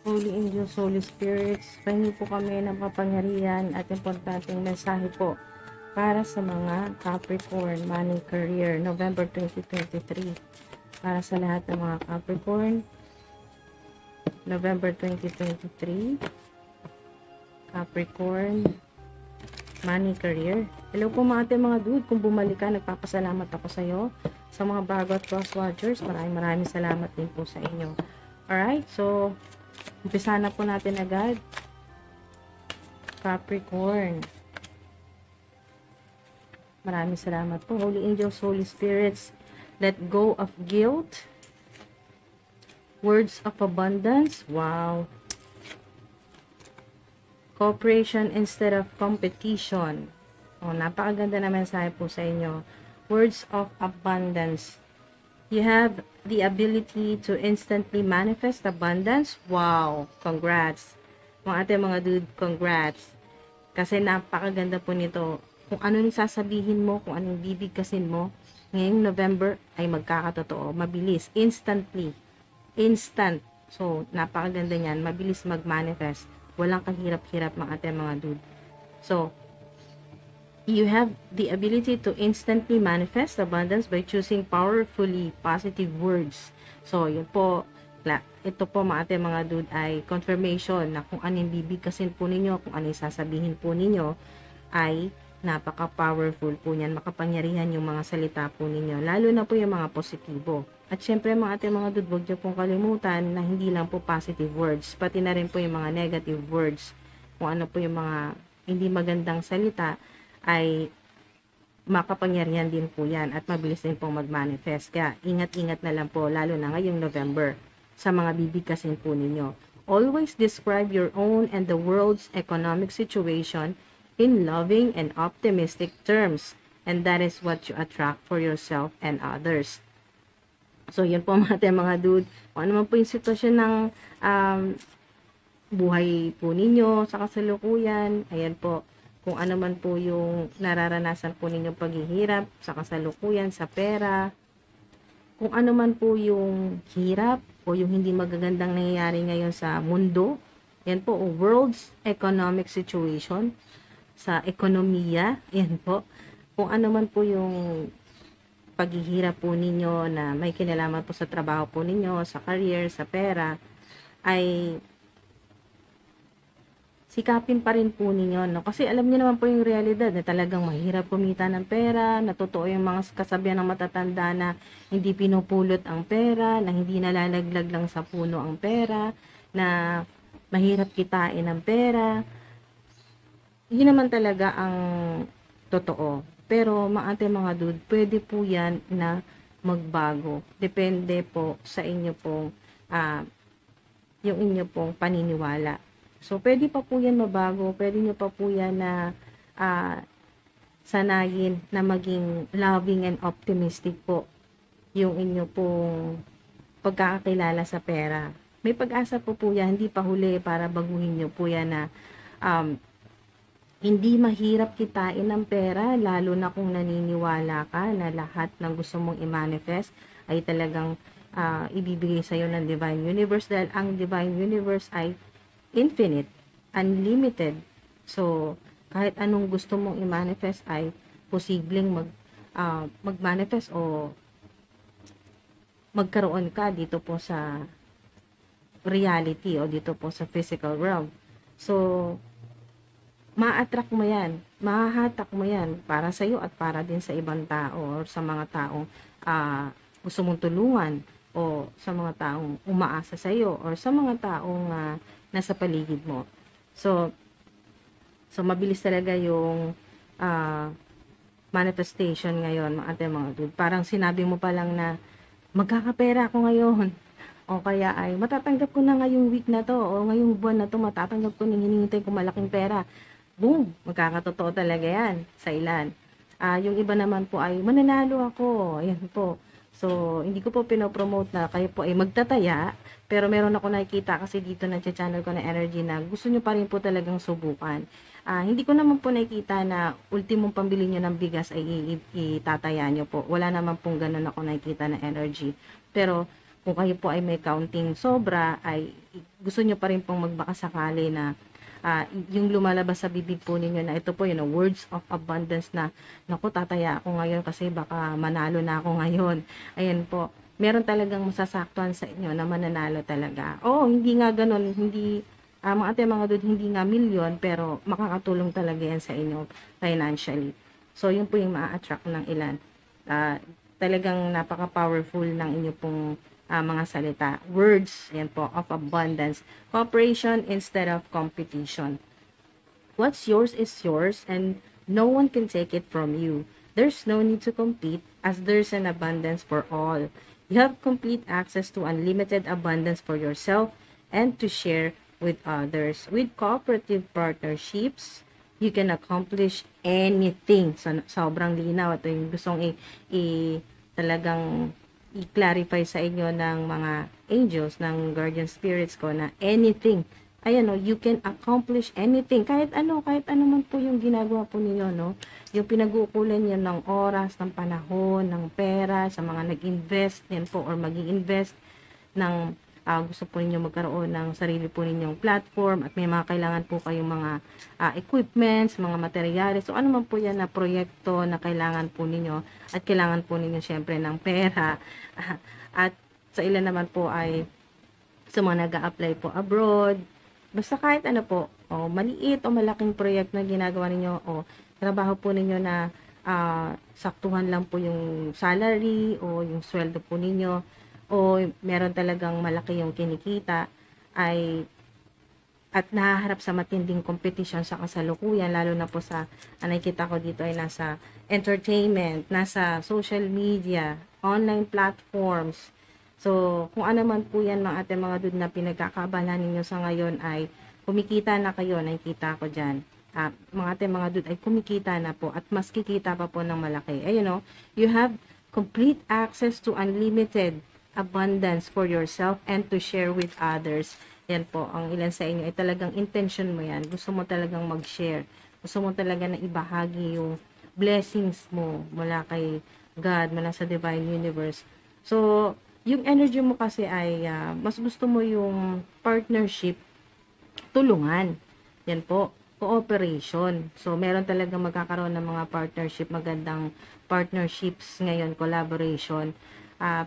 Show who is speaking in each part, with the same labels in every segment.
Speaker 1: Holy Angels, Holy Spirits, pahingi po kami ng kapangyarihan at importanteng mensahe po para sa mga Capricorn, Money, Career, November 2023. Para sa lahat ng mga Capricorn, November 2023, Capricorn, Money, Career. Hello po mga ate, mga dude. Kung bumalik ka, nagpapasalamat ako sa iyo. Sa mga bago at cross watchers, maraming salamat din po sa inyo. Alright, so umpisa na po natin agad. Capricorn. Maraming salamat po. Holy Angels, Holy Spirits, let go of guilt. Words of abundance. Wow. Cooperation instead of competition. Oh, napakaganda na mensahe po sa inyo. Words of abundance. You have the ability to instantly manifest abundance. Wow! Congrats! Mga ate, mga dude, congrats! Kasi napakaganda po nito. Kung ano yung sasabihin mo, kung anong bibigkasin mo, ngayong November ay magkakatotoo. Mabilis. Instantly. Instant. So, napakaganda niyan. Mabilis mag-manifest. Walang kahirap-hirap mga ate, mga dude. So, you have the ability to instantly manifest abundance by choosing powerfully positive words. So, yun po. Ito po mga ate, mga dude, ay confirmation na kung ano yung bibigkasin po ninyo, kung ano yung sasabihin po ninyo, ay napaka-powerful po niyan. Makapangyarihan yung mga salita po ninyo. Lalo na po yung mga positibo. At syempre mga ate, mga dude, huwag niyo pong kalimutan na hindi lang po positive words. Pati na rin po yung mga negative words. Kung ano po yung mga hindi magandang salita, ay makapangyarihan din po yan at mabilis din pong mag-manifest. Kaya ingat-ingat na lang po, lalo na ngayong November, sa mga bibigkasin po ninyo. Always describe your own and the world's economic situation in loving and optimistic terms. And that is what you attract for yourself and others. So, yun po mga dude. Kung ano man po yung sitwasyon ng buhay po ninyo sa kasalukuyan, ayan po. Kung ano man po yung nararanasan po ninyong paghihirap sa kasalukuyan, sa pera, kung ano man po yung hirap o yung hindi magagandang nangyayari ngayon sa mundo, yan po, world's economic situation, sa ekonomiya, yan po. Kung ano man po yung paghihirap po ninyo na may kinalaman po sa trabaho po ninyo, sa career, sa pera, ay sikapin pa rin po ninyo, no? Kasi alam niyo naman po yung realidad na talagang mahirap kumita ng pera, natotoo yung mga kasabihan ng matatanda na hindi pinupulot ang pera, na hindi nalalaglag lang sa puno ang pera, na mahirap kitain ang pera. Yun naman talaga ang totoo. Pero mga ate, mga dude, pwede po yan na magbago. Depende po sa inyo pong yung inyo pong paniniwala. So, pwede pa po yan mabago. Pwede nyo pa po yan na sanayin na maging loving and optimistic po yung inyo pong pagkakakilala sa pera. May pag-asa po yan. Hindi pa huli para baguhin nyo po yan na hindi mahirap kitain ng pera, lalo na kung naniniwala ka na lahat ng gusto mong i-manifest ay talagang ibibigay sa'yo ng Divine Universe, dahil ang Divine Universe ay infinite, unlimited. So, kahit anong gusto mong i-manifest ay posibleng mag-manifest o magkaroon ka dito po sa reality o dito po sa physical realm. So, ma-attract mo yan, mahahatak mo yan para sa iyo at para din sa ibang tao or sa mga taong gusto mong tulungan o sa mga taong umaasa sa iyo or sa mga taong nasa paligid mo. So mabilis talaga yung manifestation ngayon, mga ate, mga dude. Parang sinabi mo pa lang na magkakapera ako ngayon. O kaya ay matatanggap ko na ngayong week na to o ngayong buwan na to, matatanggap ko ng hinihintay ko malaking pera. Boom! Magkakatotoo talaga yan sa ilan. Yung iba naman po ay mananalo ako. Ayan po. So, hindi ko po pinopromote na kayo po ay magtataya, pero meron ako nakikita kasi dito na channel ko na energy na gusto nyo pa rin po talagang subukan. Hindi ko naman po nakikita na ultimong pambili nyo ng bigas ay itataya nyo po. Wala naman pong ganun ako nakikita na energy. Pero, kung kayo po ay may counting sobra, ay gusto nyo pa rin pong magbakasakali na yung lumalabas sa bibig po ninyo na ito po yun, words of abundance na, naku, tataya ako ngayon kasi baka manalo na ako ngayon. Ayan po, meron talagang masasaktuhan sa inyo na mananalo talaga. Oo, hindi nga ganun, hindi, mga ate, mga dude, hindi nga milyon, pero makakatulong talaga yan sa inyo financially. So, yun po yung maa-attract ng ilan. Talagang napaka-powerful ng inyo pong mga salita. Words, yan po, of abundance. Cooperation instead of competition. What's yours is yours and no one can take it from you. There's no need to compete as there's an abundance for all. You have complete access to unlimited abundance for yourself and to share with others. With cooperative partnerships, you can accomplish anything. So, sobrang linaw. Ito yung gustong talagang i-clarify sa inyo ng mga angels, ng guardian spirits ko na anything. Ayan, no, you can accomplish anything. Kahit ano man po yung ginagawa po ninyo, no? Yung pinag-uukulan niyo ng oras, ng panahon, ng pera, sa mga nag-invest, yan po, or mag-i-invest ng gusto po ninyo magkaroon ng sarili po ninyong platform at may mga kailangan po kayong mga equipments, mga materyales. So, ano man po yan na proyekto na kailangan po ninyo at kailangan po ninyo syempre ng pera. At sa ilan naman po ay sa mga nag-a-apply po abroad. Basta kahit ano po, maliit o malaking proyekto na ginagawa ninyo o trabaho po ninyo na saktuhan lang po yung salary o yung sweldo po ninyo, o meron talagang malaki yung kinikita ay at nahaharap sa matinding competition sa kasalukuyan, lalo na po sa nakikita ko dito ay nasa entertainment, nasa social media, online platforms. So, kung ano man po yan mga ating mga dude na pinagkakaabalahan ninyo sa ngayon ay kumikita na kayo, nakikita ko dyan. Mga ating mga dude ay kumikita na po at mas kikita pa po ng malaki. Ayun, no? You have complete access to unlimited abundance for yourself and to share with others. Yan po, ang ilan sa inyo ay talagang intention mo yan. Gusto mo talagang mag-share. Gusto mo talaga na ibahagi yung blessings mo mula kay God, mula sa Divine Universe. So, yung energy mo kasi ay mas gusto mo yung partnership, tulungan. Yan po, cooperation. So, meron talagang magkakaroon ng mga partnership, magandang partnerships ngayon, collaboration.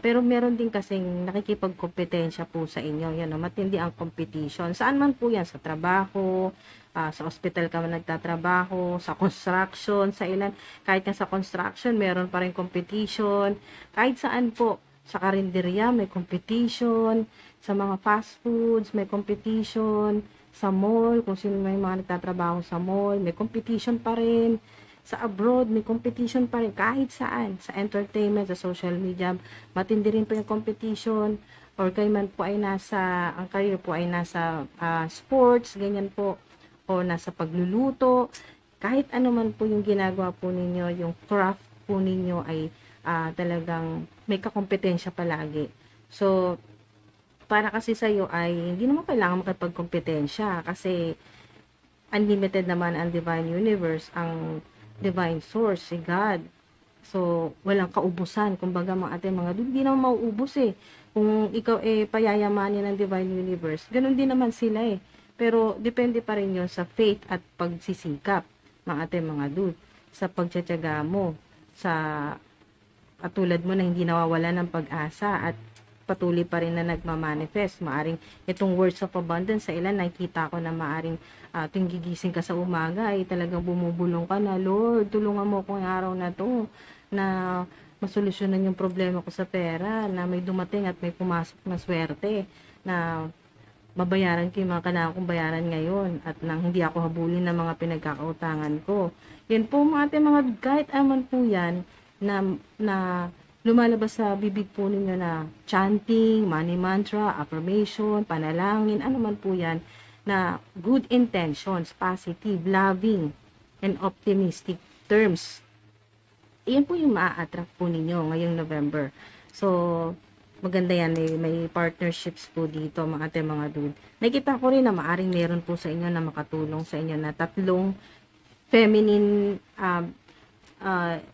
Speaker 1: Pero meron din kasing nakikipagkompetensya po sa inyo. Yan, matindi ang competition. Saan man po yan? Sa trabaho, sa hospital ka man nagtatrabaho, sa construction, sa ilan. Kahit nga sa construction, meron pa rin competition. Kahit saan po. Sa karinderya, may competition. Sa mga fast foods, may competition. Sa mall, kung sino may mga nagtatrabaho sa mall, may competition pa rin. Sa abroad, may competition pa rin kahit saan. Sa entertainment, sa social media, matindi rin po yung competition. Or kayo man po ay ang career po ay nasa sports, ganyan po. O nasa pagluluto. Kahit ano man po yung ginagawa po ninyo, yung craft po ninyo ay talagang may kakompetensya palagi. So, para kasi sa'yo ay hindi naman kailangan makipagkompetensya kasi unlimited naman ang Divine Universe, ang Divine Source, si God. So, walang kaubusan. Kumbaga mga ating mga doon, hindi naman mauubos eh. Kung ikaw payayamanin ng Divine Universe, ganun din naman sila eh. Pero, depende pa rin yun sa faith at pagsisikap, mga ating mga dude. Sa pagtsatsaga mo, sa katulad mo na hindi nawawala ng pag-asa at patuloy pa rin na nagmamanifest. Maaring itong words of abundance sa ilan, nakikita ko na maaring tuwing gigising ka sa umaga ay talagang bumubulong ka na, Lord, tulungan mo ko ng araw na to na masolusyonan yung problema ko sa pera, na may dumating at may pumasok na swerte, na mabayaran ko yung mga kailangan kong bayaran ngayon at nang hindi ako habulin ng mga pinagkakautangan ko. Yan po mga mga kahit aman po yan na lumalabas sa bibig po ninyo na chanting, money mantra, affirmation, panalangin, ano man po yan, na good intentions, positive, loving, and optimistic terms. Iyan po yung maa-attract po ninyo ngayong November. So, maganda yan, may partnerships po dito, mga dude. Nakita ko rin na maaring meron po sa inyo na makatulong sa inyo na tatlong feminine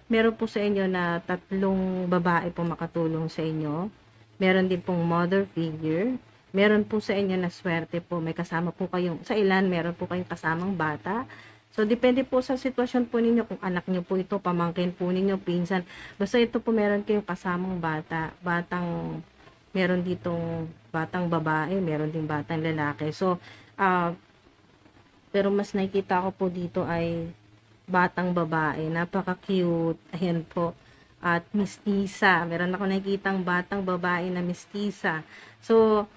Speaker 1: meron po sa inyo na tatlong babae po makatulong sa inyo Meron din pong mother figure. Meron po sa inyo na swerte po. May kasama po kayong, sa ilan, meron po kayong kasamang bata. So, depende po sa sitwasyon po ninyo, kung anak nyo po ito, pamangkin po ninyo, pinsan. Basta ito po meron kayong kasamang bata. Meron ditong batang babae, meron din batang lalaki. So, pero mas nakikita ko po dito ay batang babae. Napaka-cute. Ayan po. At mistisa. Meron ako nakikitang batang babae na mistisa. So,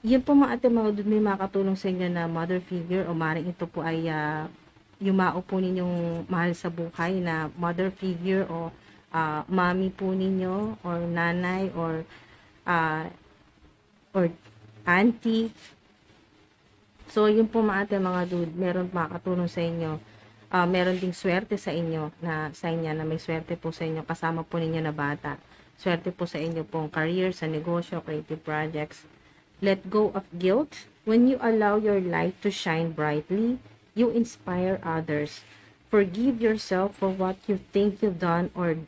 Speaker 1: yun po mga ate, mga may makatulong sa inyo na mother figure o maring ito po ay yumao po ninyong mahal sa buhay na mother figure o mommy po ninyo or nanay or auntie. So, yun po mga ate, mga dude, meron makatulong sa inyo. Meron ding swerte sa inyo na sign niya na may swerte po sa inyo kasama po ninyo na bata. Swerte po sa inyo pong career, sa negosyo, creative projects. Let go of guilt. When you allow your light to shine brightly, you inspire others. Forgive yourself for what you think you've done or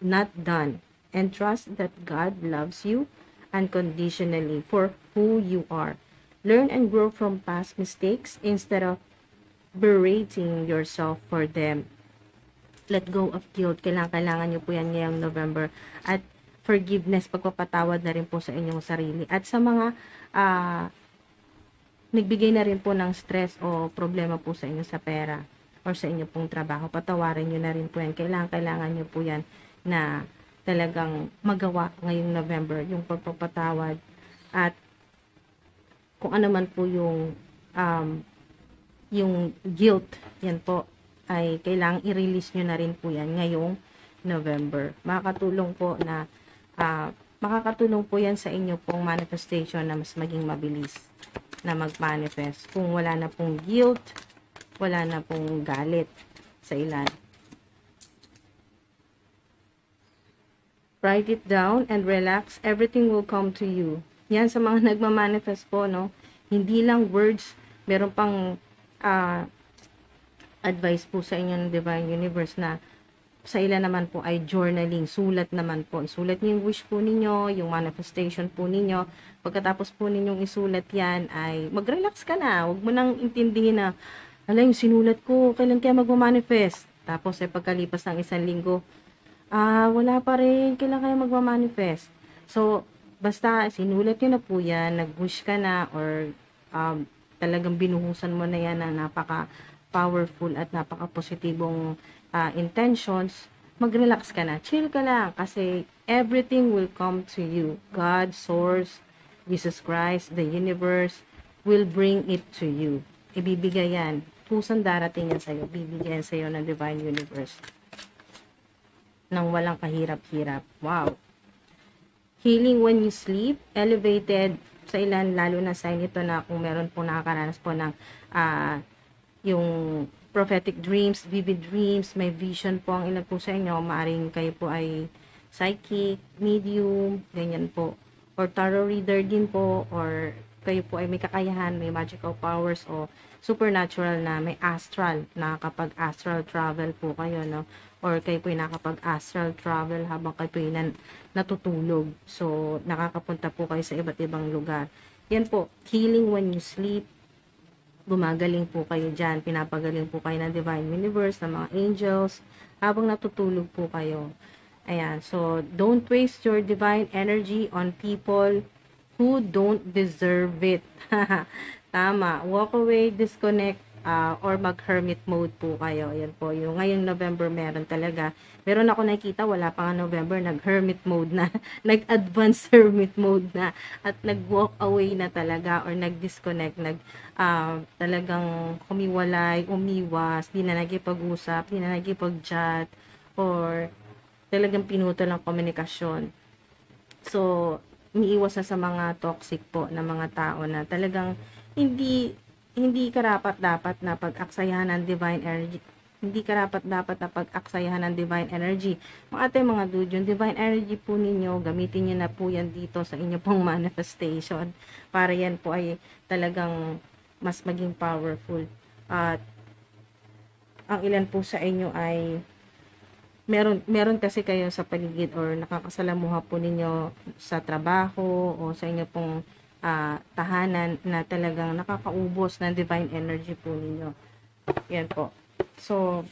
Speaker 1: not done. And trust that God loves you unconditionally for who you are. Learn and grow from past mistakes instead of berating yourself for them. Let go of guilt. Kailangan nyo po yan ngayong November. At forgiveness, pagpapatawad na rin po sa inyong sarili. At sa mga nagbigay na rin po ng stress o problema po sa inyo sa pera or sa inyo pong trabaho, patawarin nyo na rin po yan. Kailangan nyo po yan na talagang magawa ngayong November, yung pagpapatawad. At kung ano man po yung guilt, yan po, ay kailangang i-release nyo na rin po yan ngayong November. Makakatulong po yan sa inyo pong manifestation na mas maging mabilis na mag-manifest. Kung wala na pong guilt, wala na pong galit sa ilan. Write it down and relax. Everything will come to you. Yan sa mga nagmamanifest po, no? Hindi lang words, meron pang advice po sa inyo ng Divine Universe na sa ilan naman po ay journaling, sulat naman po. Isulat niyo yung wish po ninyo, yung manifestation po ninyo. Pagkatapos po ninyong isulat yan, ay mag-relax ka na. Huwag mo nang intindihin na, yung sinulat ko, kailan kaya mag-manifest? Tapos ay pagkalipas ng 1 linggo, wala pa rin, kailan kaya mag-manifest? So, basta sinulat nyo na po yan, nag-wish ka na, or talagang binuhusan mo na yan na napaka-powerful at napaka-positibong intentions, mag-relax ka na, chill ka lang, kasi everything will come to you. God, Source, Jesus Christ, the universe, will bring it to you. Ibibigay yan. Kusang darating yan sa'yo. Bibigyan sa'yo ng Divine Universe. Nang walang kahirap-hirap. Wow. Healing when you sleep, elevated sa ilan, lalo na sign ito na kung meron po nakakaranas po ng yung prophetic dreams, vivid dreams, may vision po ang ilan po sa inyo. Maaring kayo po ay psychic, medium, ganyan po. Or tarot reader din po, or kayo po ay may kakayahan, may magical powers, o supernatural na may astral, nakakapag-astral travel po kayo, no? Or kayo po ay nakakapag-astral travel habang kayo po ay natutulog. So, nakakapunta po kayo sa iba't ibang lugar. Yan po, healing when you sleep, gumagaling po kayo dyan, pinapagaling po kayo ng Divine Universe, ng mga angels, habang natutulog po kayo. Ayan, so don't waste your divine energy on people who don't deserve it. Tama, walk away, disconnect, or mag-hermit mode po kayo. Ayan po, yung ngayong November meron talaga. Meron ako nakikita, wala pa nga November, nag-hermit mode na, nag-advanced hermit mode na, at nag-walk away na talaga, or nag-disconnect, talagang humiwalay, umiwas, di na nagipag-usap, di na nagipag-chat, or talagang pinutol ang komunikasyon. So, umiiwas na sa mga toxic po na mga tao na talagang hindi karapat-dapat na pag-aksayahan ng divine energy. Hindi karapat-dapat na pag-aksayahan ng divine energy. Mga ate, mga dude, yung divine energy po ninyo, gamitin nyo na po yan dito sa inyo pong manifestation. Para yan po ay talagang mas maging powerful. At ang ilan po sa inyo ay meron kasi kayo sa paligid or nakakasalamuha po ninyo sa trabaho o sa inyo pong tahanan na talagang nakakaubos ng divine energy po ninyo. Yan po. So,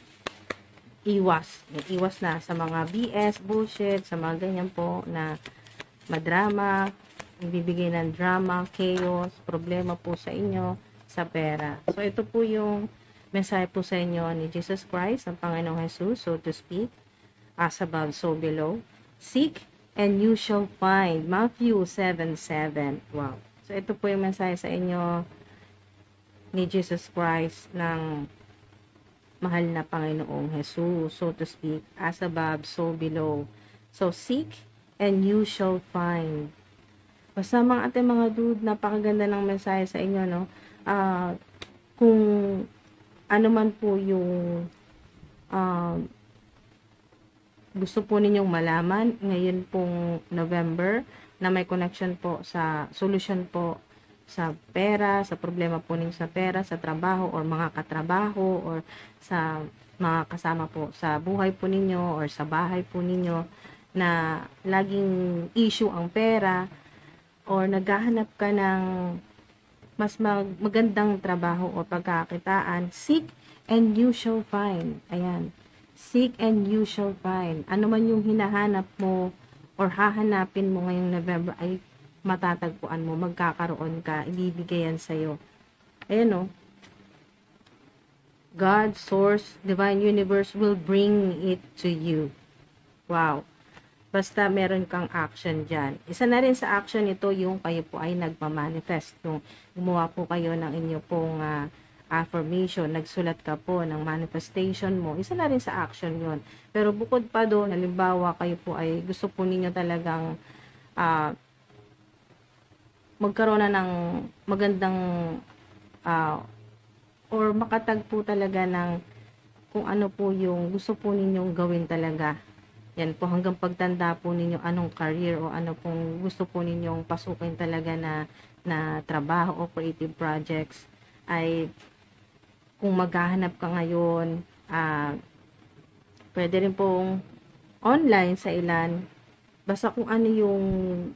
Speaker 1: iwas na sa mga BS, bullshit, sa mga ganyan po na madrama, ibibigay ng drama, chaos, problema po sa inyo, sa pera. So, ito po yung mensahe po sa inyo ni Jesus Christ, ang Panginoong Jesus, so to speak, as above, so below. Seek, and you shall find. Matthew 7:7. Wow. So, ito po yung mensahe sa inyo ni Jesus Christ ng mahal na Panginoong Jesus, so to speak, as above, so below. So, seek, and you shall find. Basta mga ate, mga dude, napakaganda ng mensahe sa inyo, no? Kung ano man po yung gusto po ninyong malaman ngayon pong November na may connection po sa solution po sa pera, sa problema po ninyo sa pera, sa trabaho or mga katrabaho or sa mga kasama po sa buhay po ninyo or sa bahay po ninyo na laging issue ang pera or naghahanap ka ng mas magandang trabaho o pagkakitaan, seek and you shall find. Ayan. Seek and you shall find. Ano man yung hinahanap mo or hahanapin mo ngayong November ay matatagpuan mo, magkakaroon ka, ibibigay yan sa'yo. Ayan o. God, Source, Divine Universe will bring it to you. Wow. Basta meron kang action dyan. Isa na rin sa action ito yung kayo po ay nagmamanifest. Yung gumawa po kayo ng inyo pong affirmation, nagsulat ka po ng manifestation mo. Isa na rin sa action yon. Pero bukod pa doon, halimbawa kayo po ay gusto po ninyo talagang magkaroon na ng magandang or makatagpo talaga ng kung ano po yung gusto po ninyong gawin talaga. Yan po, hanggang pagtanda po ninyo anong career o ano pong gusto po ninyong pasukin talaga na trabaho o creative projects ay kung maghahanap ka ngayon, pwede rin pong online sa ilan. Basta kung ano yung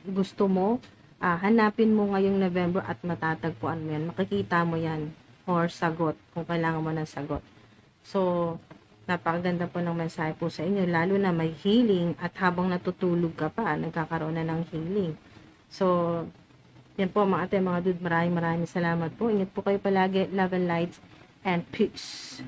Speaker 1: gusto mo, hanapin mo ngayong November at matatagpuan mo yan. Makikita mo yan or sagot kung kailangan mo ng sagot. So, napakaganda po ng mensahe po sa inyo, lalo na may healing at habang natutulog ka pa, nagkakaroon na ng healing. So, yan po mga ate, mga dude, maraming salamat po. Ingat po kayo palagi. Love and light and peace.